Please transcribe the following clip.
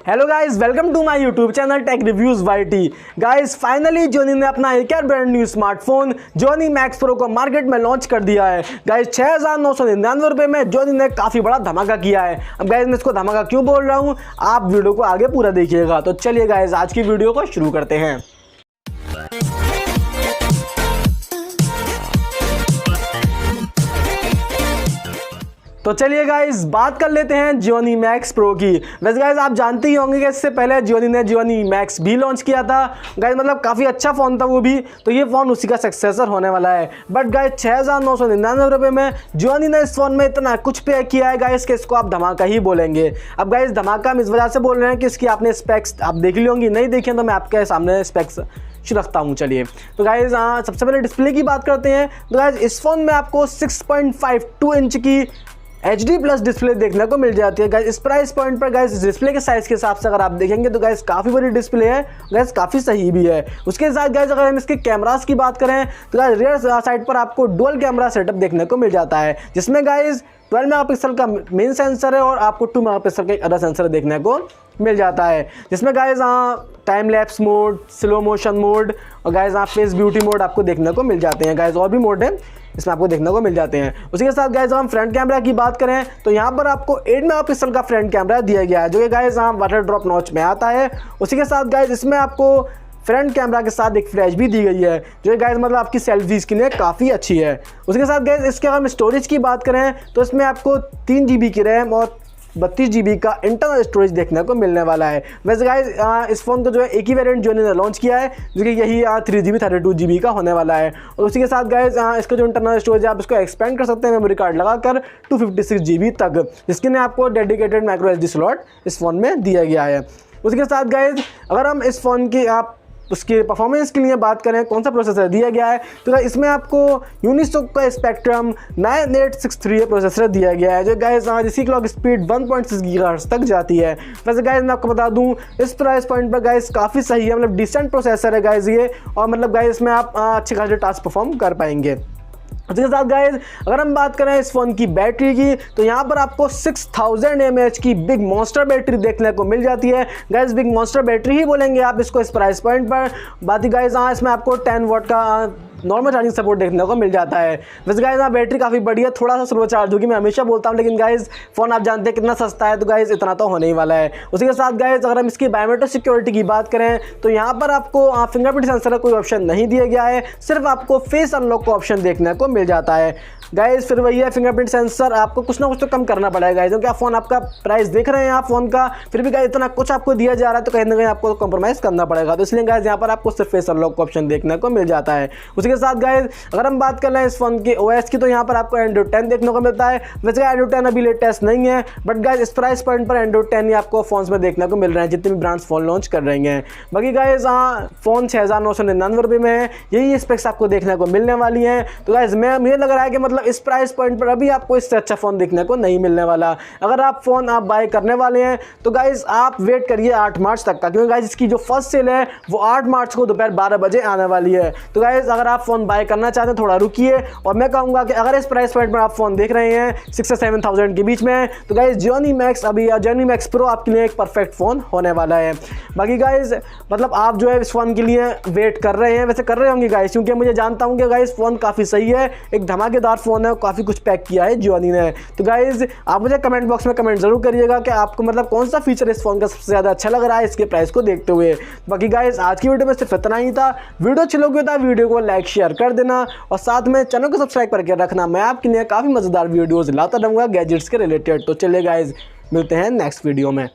Hello guys, welcome to my YouTube channel tech reviews YT. Guys finally Gionee ने अपना एक और brand new smartphone Gionee Max Pro को market में launch कर दिया है। गाइस 6,999 रुपये में Gionee ने काफ़ी बड़ा धमाका किया है। अब गाइस मैं इसको धमाका क्यों बोल रहा हूँ, आप वीडियो को आगे पूरा देखिएगा। तो चलिए गाइस आज की वीडियो को शुरू करते हैं। तो चलिए गाइस बात कर लेते हैं Gionee Max Pro की। वैसे गाइस आप जानते ही होंगे कि इससे पहले Gionee ने Gionee Max भी लॉन्च किया था। गाइस मतलब काफ़ी अच्छा फ़ोन था वो भी, तो ये फ़ोन उसी का सक्सेसर होने वाला है। बट गाइस 6,999 रुपये में Gionee ने इस फ़ोन में इतना कुछ पे किया है गाइस कि इसको आप धमाका ही बोलेंगे। अब गाइस धमाका हम इस वजह से बोल रहे हैं कि इसकी आपने स्पेक्स आप देख ली होंगी, नहीं देखी तो मैं आपके सामने स्पेक्स रखता हूँ। चलिए तो गाइस सबसे पहले डिस्प्ले की बात करते हैं। तो गाइस इस फ़ोन में आपको 6.52 इंच की HD प्लस डिस्प्ले देखने को मिल जाती है। गाइस इस प्राइस पॉइंट पर गाइस इस डिस्प्ले के साइज़ के हिसाब से अगर आप देखेंगे तो गाइस काफ़ी बड़ी डिस्प्ले है, गाइस काफ़ी सही भी है। उसके साथ गाइस अगर हम इसके कैमरास की बात करें तो गाइस रियर साइड पर आपको डुअल कैमरा सेटअप देखने को मिल जाता है, जिसमें गाइस 12 मेगापिक्सल का मेन सेंसर है और आपको 2 मेगापिक्सल का एक अदर सेंसर देखने को मिल जाता है, जिसमें guys time lapse mode, slow motion mode और गाइस फेस ब्यूटी मोड आपको देखने को मिल जाते हैं। गाइस और भी मोड है इसमें आपको देखने को मिल जाते हैं। उसी के साथ गाइस अगर हम फ्रंट कैमरा की बात करें तो यहाँ पर आपको 8 मेगापिक्सल का फ्रंट कैमरा दिया गया है, जो कि गाइस वाटर ड्रॉप नॉच में आता है। उसी के साथ गाइस इसमें आपको फ्रंट कैमरा के साथ एक फ्लैश भी दी गई है, जो गाइस मतलब आपकी सेल्फीज़ के लिए काफ़ी अच्छी है। उसके साथ गाइस इसके अगर हम स्टोरेज की बात करें तो इसमें आपको 3 GB की रैम और 32 GB का इंटरनल स्टोरेज देखने को मिलने वाला है। वैसे गाइस इस फ़ोन को जो है एक ही वेरिएंट Gionee ने लॉन्च किया है, जो कि यही 3GB 32 GB का होने वाला है। और उसी के साथ गाइस इसका जो इंटरनल स्टोरेज है आप इसको एक्सपेंड कर सकते हैं मेमोरी कार्ड लगाकर 256 GB तक, जिसके लिए आपको डेडिकेटेड माइक्रो SD स्लॉट इस फ़ोन में दिया गया है। उसी के साथ गाइस अगर हम इस फ़ोन की उसके परफॉर्मेंस के लिए बात करें कौन सा प्रोसेसर दिया गया है तो इसमें आपको यूनिसोक का स्पेक्ट्रम 9863 प्रोसेसर दिया गया है, जो गाइस जिसकी क्लॉक स्पीड 1.6 गीगाहर्ट्ज़ तक जाती है। वैसे गाइस मैं आपको बता दूं इस प्राइस पॉइंट पर गाइस काफ़ी सही है, मतलब डिसेंट प्रोसेसर है गाइस ये, और मतलब गाइस इसमें आप अच्छे खासे टास्क परफॉर्म कर पाएंगे। उसके साथ गाइस अगर हम बात करें इस फ़ोन की बैटरी की तो यहाँ पर आपको 6000 mAh की बिग मॉन्स्टर बैटरी देखने को मिल जाती है। गाइस बिग मॉन्स्टर बैटरी ही बोलेंगे आप इसको इस प्राइस पॉइंट पर। बाकी गाइस इसमें आपको 10 वाट का नॉर्मल चार्जिंग सपोर्ट देखने को मिल जाता है। वैसे गाइस बैटरी काफ़ी बढ़िया, थोड़ा सा स्लो चार्ज होगी मैं हमेशा बोलता हूँ, लेकिन गाइस फ़ोन आप जानते हैं कितना सस्ता है, तो गाइस इतना तो होने ही वाला है। उसी के साथ गाइस अगर हम इसकी बायोमेट्रिक सिक्योरिटी की बात करें तो यहाँ पर आपको फिंगरप्रिंट सेंसर का कोई ऑप्शन नहीं दिया गया है, सिर्फ आपको फेस अनलॉक का ऑप्शन देखने को मिल जाता है। गाइस फिर वही है, फिंगरप्रिंट सेंसर आपको कुछ ना कुछ तो कम करना पड़ेगा, क्योंकि आप फ़ोन आपका प्राइस देख रहे हैं आप फ़ोन का, फिर भी गाइस इतना कुछ आपको दिया जा रहा है तो कहीं ना कहीं आपको कॉम्प्रोमाइज़ करना पड़ेगा। तो इसलिए गाइस यहाँ पर आपको सिर्फ फेस अनलॉक का ऑप्शन देखने को मिल जाता है। उसी के साथ गाइस अगर हम बात कर रहे हैं इस फोन के OS की तो यहाँ पर आपको Android 10 देखने को मिलता है। वैसे Android 10 अभी लेटेस्ट नहीं है, बट गाइस इस प्राइस पॉइंट पर Android 10 ही आपको फोन्स में देखने को मिल रहे हैं जितने भी ब्रांड्स फ़ोन लॉन्च कर रही हैं। बाकी गाइस फ़ोन 6,999 रुपये में है, यही स्पेक्स आपको देखने को मिलने वाली हैं। तो गाइस मुझे लग रहा है कि मतलब इस प्राइस पॉइंट पर अभी आपको इससे अच्छा फ़ोन देखने को नहीं मिलने वाला। अगर आप फ़ोन बाय करने वाले हैं तो गाइस आप वेट करिए 8 मार्च तक का, क्योंकि गाइस इसकी जो फर्स्ट सेल है वो 8 मार्च को दोपहर 12 बजे आने वाली है। तो गाइस अगर आप फ़ोन बाय करना चाहते हैं थोड़ा रुकिए, और मैं कहूँगा कि अगर इस प्राइस पॉइंट पर आप फ़ोन देख रहे हैं 6 से 7,000 के बीच में तो गाइस Gionee Max Pro आपके लिए एक परफेक्ट फ़ोन होने वाला है। बाकी गाइस मतलब आप जो है इस फ़ोन के लिए वेट कर रहे हैं, वैसे कर रहे होंगे गाइस, क्योंकि मुझे जानता हूँ कि गाइस फ़ोन काफ़ी सही है, एक धमाकेदार फ़ोन है, काफ़ी कुछ पैक किया है Gionee ने। तो गाइस आप मुझे कमेंट बॉक्स में कमेंट जरूर करिएगा कि आपको मतलब कौन सा फीचर इस फ़ोन का सबसे ज़्यादा अच्छा लग रहा है इसके प्राइस को देखते हुए। बाकी गाइस आज की वीडियो में सिर्फ इतना ही था। वीडियो अच्छी लगी तो वीडियो को लाइक शेयर कर देना और साथ में चैनल को सब्सक्राइब करके रखना। मैं आपके लिए काफ़ी मज़ेदार वीडियोज़ लाता रहूँगा गैजेट्स के रिलेटेड। तो चलिए गाइस मिलते हैं नेक्स्ट वीडियो में।